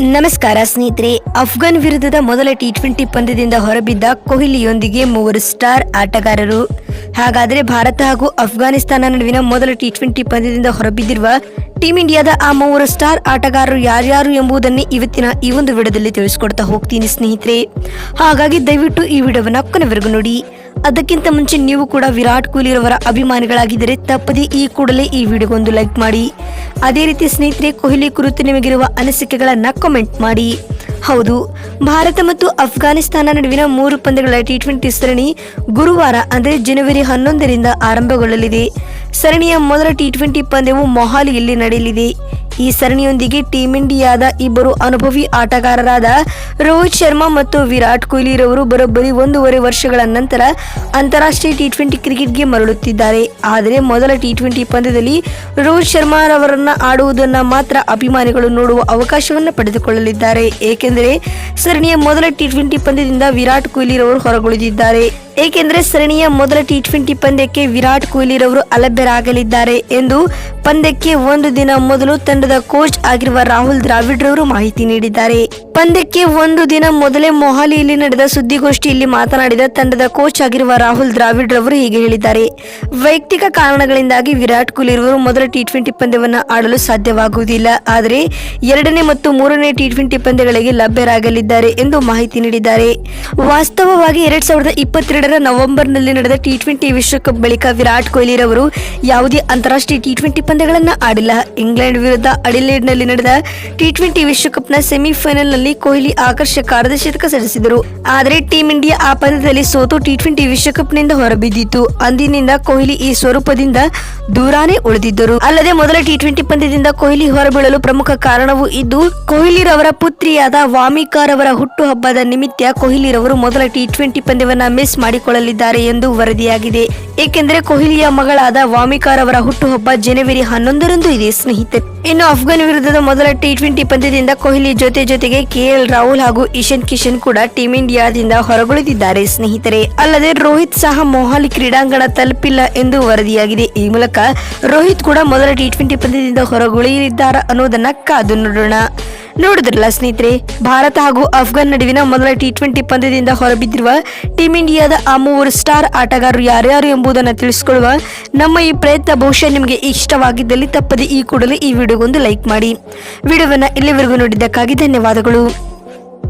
ನಮಸ್ಕಾರ ಸ್ನೇಹಿತರೆ. ಅಫ್ಘಾನ್ ವಿರುದ್ಧದ ಮೊದಲ ಟಿ20 ಪಂದ್ಯದಿಂದ ಹೊರಬಿದ್ದ ಕೊಹ್ಲಿಯೊಂದಿಗೆ 3 ಸ್ಟಾರ್ ಆಟಗಾರರು. ಹಾಗಾದರೆ ಭಾರತ ಹಾಗೂ ಅಫ್ಘಾನಿಸ್ತಾನ ನಡುವಿನ ಮೊದಲ ಟಿ20 ಪಂದ್ಯದಿಂದ ಹೊರಬಿದ್ದಿರುವ ಟೀಂ ಇಂಡಿಯಾದ ಆ 3 ಸ್ಟಾರ್ ಆಟಗಾರರು ಯಾರ್ಯಾರು ಎಂಬುದನ್ನೇ ಇವತ್ತಿನ ಈ ಒಂದು ವಿಡಿಯೋದಲ್ಲಿ ತಿಳಿಸ್ಕೊಡ್ತಾ ಹೋಗ್ತೀನಿ ಸ್ನೇಹಿತರೆ. ಹಾಗಾಗಿ ದಯವಿಟ್ಟು ಈ ವಿಡಿಯೋವನ್ನ ಕೊನೆವರೆಗೂ ನೋಡಿ. ಅದಕ್ಕಿಂತ ಮುಂಚೆ ನೀವು ಕೂಡ ವಿರಾಟ್ ಕೊಹ್ಲಿ ರವರ ಅಭಿಮಾನಿಗಳಾಗಿದ್ದರೆ ತಪ್ಪದೇ ಈ ಕೂಡಲೇ ಈ ವಿಡಿಯೋಗೊಂದು ಲೈಕ್ ಮಾಡಿ. ಅದೇ ರೀತಿ ಸ್ನೇಹಿತರೆ, ಕೊಹ್ಲಿ ಕುರಿತು ನಿಮಗಿರುವ ಅನಿಸಿಕೆಗಳನ್ನ ಕಮೆಂಟ್ ಮಾಡಿ. ಹೌದು, ಭಾರತ ಮತ್ತು ಅಫ್ಘಾನಿಸ್ತಾನ ನಡುವಿನ 3 ಪಂದ್ಯಗಳ ಟಿ20 ಸರಣಿ ಗುರುವಾರ ಅಂದರೆ ಜನವರಿ 11ರಿಂದ ಆರಂಭಗೊಳ್ಳಲಿದೆ. ಸರಣಿಯ ಮೊದಲ ಟಿ20 ಪಂದ್ಯವು ಮೊಹಾಲಿಯಲ್ಲಿ ನಡೆಯಲಿದೆ. ಈ ಸರಣಿಯೊಂದಿಗೆ ಟೀಂ ಇಂಡಿಯಾದ ಇಬ್ಬರು ಅನುಭವಿ ಆಟಗಾರರಾದ ರೋಹಿತ್ ಶರ್ಮಾ ಮತ್ತು ವಿರಾಟ್ ಕೊಹ್ಲಿ ರವರು ಬರೋಬ್ಬರಿ 1.5 ವರ್ಷಗಳ ನಂತರ ಅಂತಾರಾಷ್ಟ್ರೀಯ ಟಿ20 ಕ್ರಿಕೆಟ್ಗೆ ಮರಳುತ್ತಿದ್ದಾರೆ. ಆದರೆ ಮೊದಲ ಟಿ20 ಪಂದ್ಯದಲ್ಲಿ ರೋಹಿತ್ ಶರ್ಮಾ ರವರನ್ನ ಆಡುವುದನ್ನು ಮಾತ್ರ ಅಭಿಮಾನಿಗಳು ನೋಡುವ ಅವಕಾಶವನ್ನು ಪಡೆದುಕೊಳ್ಳಲಿದ್ದಾರೆ. ಏಕೆಂದರೆ ಸರಣಿಯ ಮೊದಲ ಟಿ20 ಪಂದ್ಯದಿಂದ ವಿರಾಟ್ ಕೊಹ್ಲಿ ರವರು ಹೊರಗುಳಿದಿದ್ದಾರೆ. ಏಕೆಂದರೆ ಸರಣಿಯ ಮೊದಲ ಟಿ20 ಪಂದ್ಯಕ್ಕೆ ವಿರಾಟ್ ಕೊಹ್ಲಿ ರವರು ಅಲಭ್ಯರಾಗಲಿದ್ದಾರೆ ಎಂದು ಪಂದ್ಯಕ್ಕೆ ಒಂದು ದಿನ ಮೊದಲು ತಂಡದ ಕೋಚ್ ಆಗಿರುವ ರಾಹುಲ್ ದ್ರಾವಿಡ್ ರವರು ಮಾಹಿತಿ ನೀಡಿದ್ದಾರೆ. ಪಂದ್ಯಕ್ಕೆ ಒಂದು ದಿನ ಮೊದಲೇ ಮೊಹಾಲಿಯಲ್ಲಿ ನಡೆದ ಸುದ್ದಿಗೋಷ್ಠಿಯಲ್ಲಿ ಮಾತನಾಡಿದ ತಂಡದ ಕೋಚ್ ಆಗಿರುವ ರಾಹುಲ್ ದ್ರಾವಿಡ್ ರವರು ಹೀಗೆ ಹೇಳಿದ್ದಾರೆ: ವೈಯಕ್ತಿಕ ಕಾರಣಗಳಿಂದಾಗಿ ವಿರಾಟ್ ಕೊಹ್ಲಿ ರವರು ಮೊದಲ ಟಿ20 ಪಂದ್ಯವನ್ನು ಆಡಲು ಸಾಧ್ಯವಾಗುವುದಿಲ್ಲ. ಆದರೆ 2ನೇ ಮತ್ತು 3ನೇ ಟಿ20 ಪಂದ್ಯಗಳಿಗೆ ಲಭ್ಯರಾಗಲಿದ್ದಾರೆ ಎಂದು ಮಾಹಿತಿ ನೀಡಿದ್ದಾರೆ. ವಾಸ್ತವವಾಗಿ 2022ರ ನವೆಂಬರ್ನಲ್ಲಿ ನಡೆದ ಟಿ20 ವಿಶ್ವಕಪ್ ಬಳಿಕ ವಿರಾಟ್ ಕೊಹ್ಲಿ ರವರು ಯಾವುದೇ ಅಂತಾರಾಷ್ಟ್ರೀಯ ಟಿ20 ಪಂದ್ಯಗಳನ್ನು ಆಡಿಲ್ಲ. ಇಂಗ್ಲೆಂಡ್ ವಿರುದ್ಧ ಅಡಿಲೇಡ್ನಲ್ಲಿ ನಡೆದ ಟಿ20 ವಿಶ್ವಕಪ್ನ ಸೆಮಿಫೈನಲ್ನಲ್ಲಿ ಕೊಹ್ಲಿ ಆಕರ್ಷಕ ಅರ್ಧಶತಕ ಸಿಡಿಸಿದರು. ಆದರೆ ಟೀಂ ಇಂಡಿಯಾ ಆ ಪಂದ್ಯದಲ್ಲಿ ಸೋತು ಟಿ20 ವಿಶ್ವಕಪ್ನಿಂದ ಹೊರಬಿದ್ದಿತ್ತು. ಅಂದಿನಿಂದ ಕೊಹ್ಲಿ ಈ ಸ್ವರೂಪದಿಂದ ದೂರಾನೇ ಉಳಿದಿದ್ದರು. ಅಲ್ಲದೆ ಮೊದಲ ಟಿ20 ಪಂದ್ಯದಿಂದ ಕೊಹ್ಲಿ ಹೊರಬೀಳಲು ಪ್ರಮುಖ ಕಾರಣವೂ ಇದ್ದು, ಕೊಹ್ಲಿ ರವರ ಪುತ್ರಿಯಾದ ವಾಮಿಕಾ ರವರ ಹುಟ್ಟುಹಬ್ಬದ ನಿಮಿತ್ತ ಕೊಹ್ಲಿ ರವರು ಮೊದಲ ಟಿ20 ಪಂದ್ಯವನ್ನ ಮಿಸ್ ಮಾಡಿಕೊಳ್ಳಲಿದ್ದಾರೆ ಎಂದು ವರದಿಯಾಗಿದೆ. ಏಕೆಂದರೆ ಕೊಹ್ಲಿಯ ಮಗಳಾದ ವಾಮಿಕಾ ರವರ ಹುಟ್ಟುಹಬ್ಬ ಜನವರಿ 11ರಂದು ಇದೆ ಸ್ನೇಹಿತರೆ. ಇನ್ನು ಅಫ್ಘಾನ್ ವಿರುದ್ಧದ ಮೊದಲ ಟಿ20 ಪಂದ್ಯದಿಂದ ಕೊಹ್ಲಿ ಜೊತೆಗೆ KL ರಾಹುಲ್ ಹಾಗೂ ಇಶಾನ್ ಕಿಶನ್ ಕೂಡ ಟೀಂ ಇಂಡಿಯಾದಿಂದ ಹೊರಗುಳಿದಿದ್ದಾರೆ ಸ್ನೇಹಿತರೆ. ಅಲ್ಲದೆ ರೋಹಿತ್ ಸಹ ಮೊಹಾಲಿ ಕ್ರೀಡಾಂಗಣ ತಲುಪಿಲ್ಲ ಎಂದು ವರದಿಯಾಗಿದೆ. ಈ ಮೂಲಕ ರೋಹಿತ್ ಕೂಡ ಮೊದಲ ಟಿ20 ಪಂದ್ಯದಿಂದ ಹೊರಗುಳಿಯಲಿದ್ದಾರೆ ಅನ್ನೋದನ್ನ ಕಾದು ನೋಡೋಣ. ನೋಡಿದ್ರಲ್ಲ ಸ್ನೇಹಿತರೆ, ಭಾರತ ಹಾಗೂ ಅಫ್ಘಾನ್ ನಡುವಿನ ಮೊದಲ ಟಿ20 ಪಂದ್ಯದಿಂದ ಹೊರಬಿದ್ದಿರುವ ಟೀಂ ಇಂಡಿಯಾದ ಆ 3 ಸ್ಟಾರ್ ಆಟಗಾರರು ಯಾರ್ಯಾರು ಎಂಬುದನ್ನು ತಿಳಿಸಿಕೊಳ್ಳುವ ನಮ್ಮ ಈ ಪ್ರಯತ್ನ ಬಹುಶಃ ನಿಮಗೆ ಇಷ್ಟವಾಗಿದ್ದಲ್ಲಿ ತಪ್ಪದೆ ಈ ಕೂಡಲೇ ಈ ವಿಡಿಯೋಗೊಂದು ಲೈಕ್ ಮಾಡಿ. ವಿಡಿಯೋವನ್ನು ಇಲ್ಲಿವರೆಗೂ ನೋಡಿದ್ದಕ್ಕಾಗಿ ಧನ್ಯವಾದಗಳು.